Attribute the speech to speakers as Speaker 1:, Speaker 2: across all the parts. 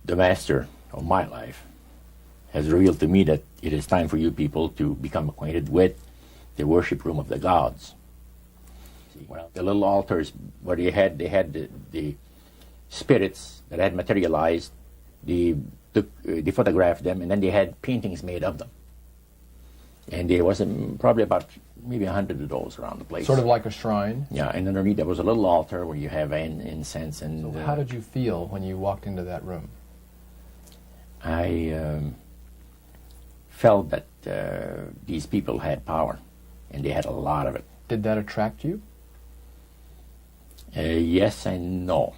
Speaker 1: the master of my life has revealed to me that it is time for you people to become acquainted with the worship room of the gods. See, well, the little altars where they had the spirits that had materialized, they photographed them, and then they had paintings made of them. And there was probably about maybe 100 of those around the place.
Speaker 2: Sort of like a shrine?
Speaker 1: Yeah, and underneath there was a little altar where you have incense. And
Speaker 2: so how did you feel when you walked into that room?
Speaker 1: I felt that these people had power, and they had a lot of it.
Speaker 2: Did that attract you?
Speaker 1: Yes and no.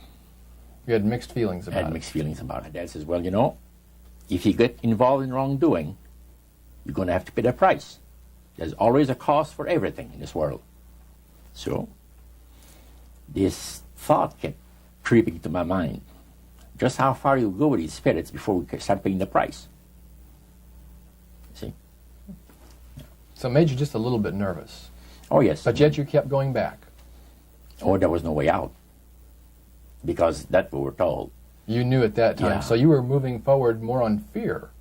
Speaker 2: You had mixed feelings about it?
Speaker 1: I had mixed feelings about it. Dad says, well, you know, if you get involved in wrongdoing, you're going to have to pay the price. There's always a cost for everything in this world. So this thought kept creeping into my mind. Just how far you go with these spirits before we start paying the price. See?
Speaker 2: So it made you just a little bit nervous.
Speaker 1: Oh, yes.
Speaker 2: But yet you kept going back.
Speaker 1: Oh, there was no way out. Because that's what we were told.
Speaker 2: You knew at that time.
Speaker 1: Yeah.
Speaker 2: So you were moving forward more on fear.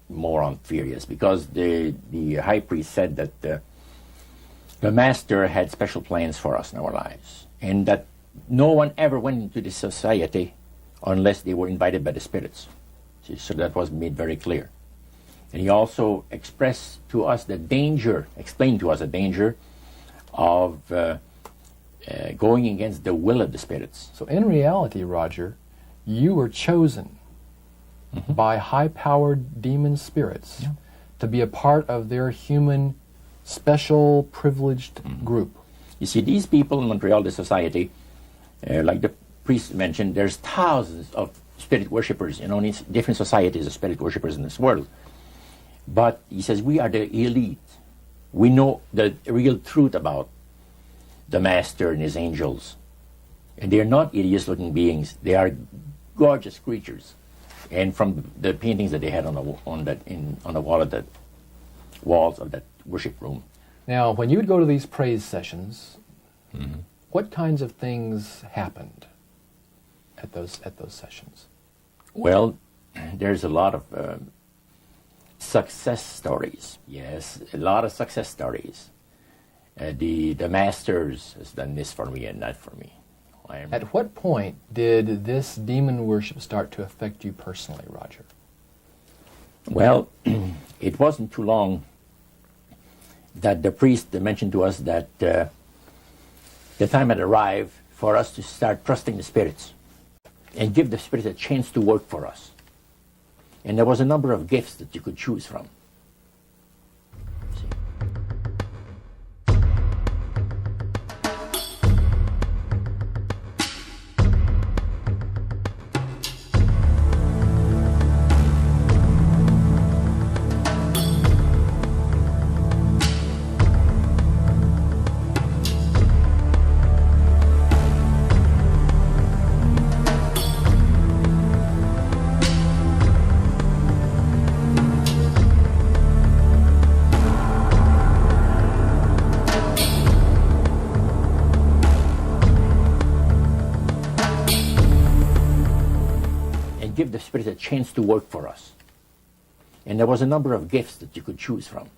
Speaker 1: More on fear, yes. Because the high priest said that the master had special plans for us in our lives. And that no one ever went into this society unless they were invited by the spirits. See, so that was made very clear. And he also expressed to us the danger, explained to us the danger of going against the will of the spirits.
Speaker 2: So in reality, Roger, you were chosen by high-powered demon spirits to be a part of their human, special, privileged group.
Speaker 1: You see, these people in Montreal, the society, like the priest mentioned, there's thousands of spirit worshippers in only different societies of spirit worshippers in this world. But he says, we are the elite. We know the real truth about the master and his angels. And they're not hideous-looking beings. They are gorgeous creatures. And from the paintings that they had on the wall of walls of that worship room.
Speaker 2: Now, when you would go to these praise sessions, what kinds of things happened at those sessions?
Speaker 1: Well, there's a lot of success stories. Yes, a lot of success stories. The masters has done this for me and that for me.
Speaker 2: At what point did this demon worship start to affect you personally, Roger?
Speaker 1: Well, it wasn't too long that the priest mentioned to us that the time had arrived for us to start trusting the spirits and give the spirits a chance to work for us. And there was a number of gifts that you could choose from. Give the Spirit a chance to work for us. And there was a number of gifts that you could choose from.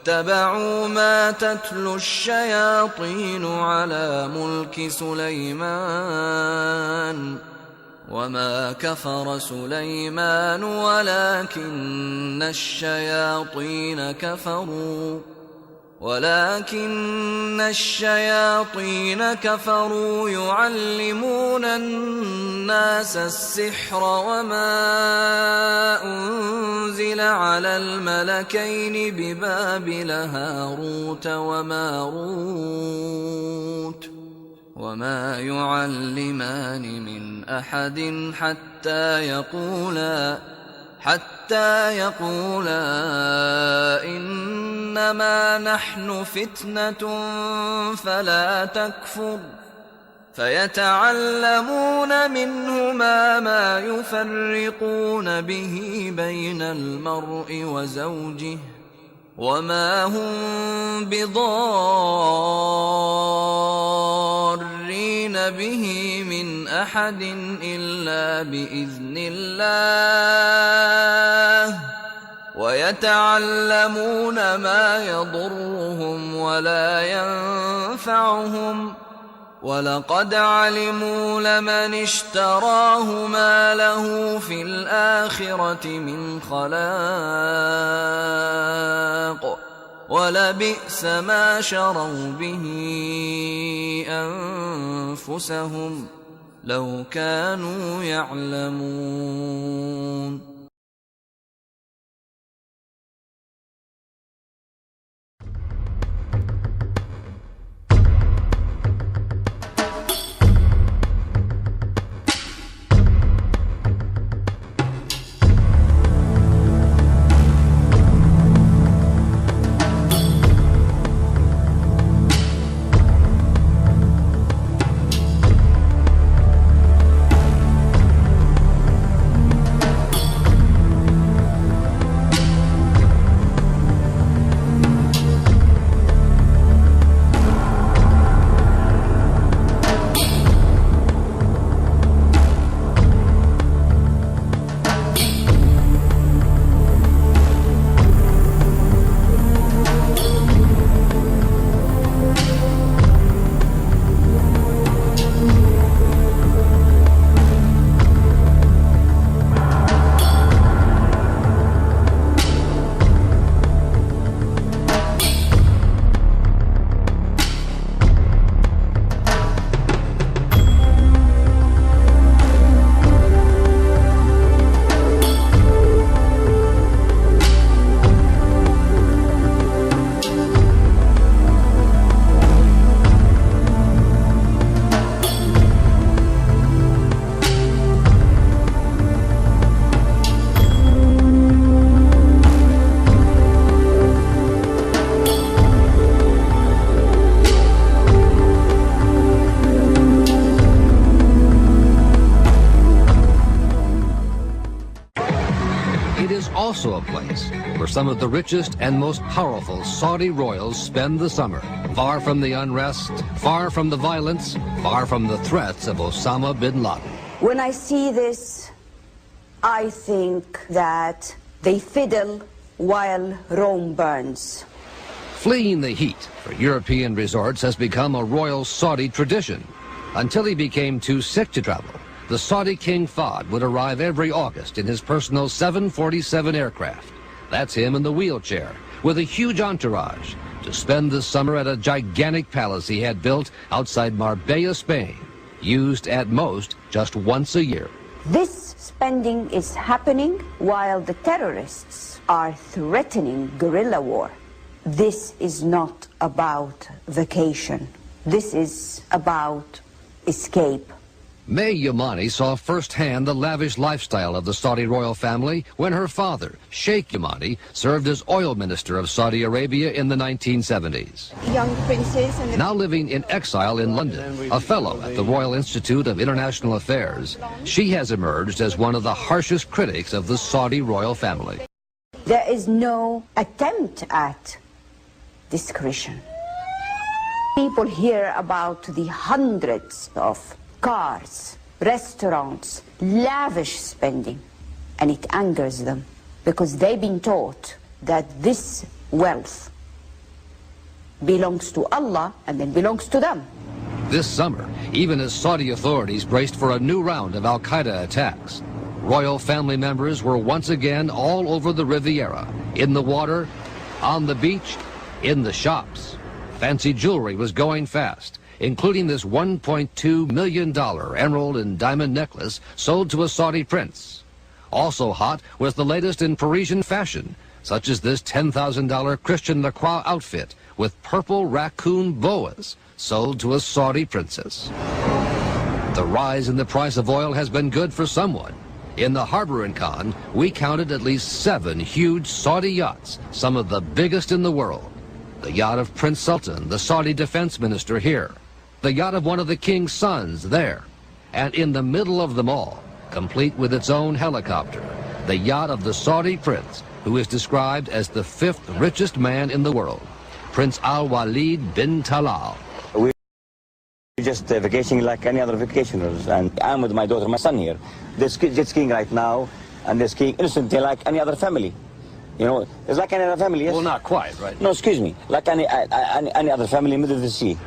Speaker 3: واتبعوا ما تتلو الشياطين على ملك سليمان وما كفر سليمان ولكن الشياطين كفروا يعلمون الناس السحر وما أنزل على الملكين ببابل هاروت وماروت وما يعلمان من أحد حتى يقولا إنما نحن فتنة فلا تكفر فيتعلمون منهما ما يفرقون به بين المرء وزوجه وما هم بضارين به من أحد إلا بإذن الله ويتعلمون ما يضرهم ولا ينفعهم ولقد علموا لمن اشتراه ما له في الآخرة من خلاق ولبئس ما شروا به أنفسهم لو كانوا يعلمون.
Speaker 4: Also a place where some of the richest and most powerful Saudi royals spend the summer, far from the unrest, far from the violence, far from the threats of Osama bin Laden.
Speaker 5: When I see this, I think that they fiddle while Rome burns.
Speaker 4: Fleeing the heat for European resorts has become a royal Saudi tradition. Until he became too sick to travel, the Saudi King Fahd would arrive every August in his personal 747 aircraft. That's him in the wheelchair, with a huge entourage, to spend the summer at a gigantic palace he had built outside Marbella, Spain, used at most just once a year.
Speaker 5: This spending is happening while the terrorists are threatening guerrilla war. This is not about vacation. This is about escape.
Speaker 4: May Yamani saw firsthand the lavish lifestyle of the Saudi royal family when her father, Sheikh Yamani, served as oil minister of Saudi Arabia in the 1970s.
Speaker 5: Young princes and
Speaker 4: Now living in exile in London, a fellow at the Royal Institute of International Affairs, she has emerged as one of the harshest critics of the Saudi royal family.
Speaker 5: there is no attempt at discretion. People hear about the hundreds of cars, restaurants, lavish spending, and it angers them because they've been taught that this wealth belongs to Allah and then belongs to them.
Speaker 4: This summer, even as Saudi authorities braced for a new round of al-Qaeda attacks, royal family members were once again all over the Riviera, in the water, on the beach, in the shops. Fancy jewelry was going fast, including this $1.2 million emerald and diamond necklace sold to a Saudi prince. Also hot was the latest in Parisian fashion, such as this $10,000 Christian Lacroix outfit with purple raccoon boas sold to a Saudi princess. The rise in the price of oil has been good for someone. In the harbor in Cannes, we counted at least 7 huge Saudi yachts, some of the biggest in the world. The yacht of Prince Sultan, the Saudi defense minister, here. The yacht of one of the king's sons, there. And in the middle of them all, complete with its own helicopter, the yacht of the Saudi prince, who is described as the 5th richest man in the world, Prince Al-Walid bin Talal.
Speaker 6: We're just vacationing like any other vacationers, and I'm with my daughter, my son here. They're jet skiing right now, and they're skiing innocently like any other family. You know, it's like any other family, yes?
Speaker 2: Well, not quite, right?
Speaker 6: No, excuse me, like any other family in the middle of the sea.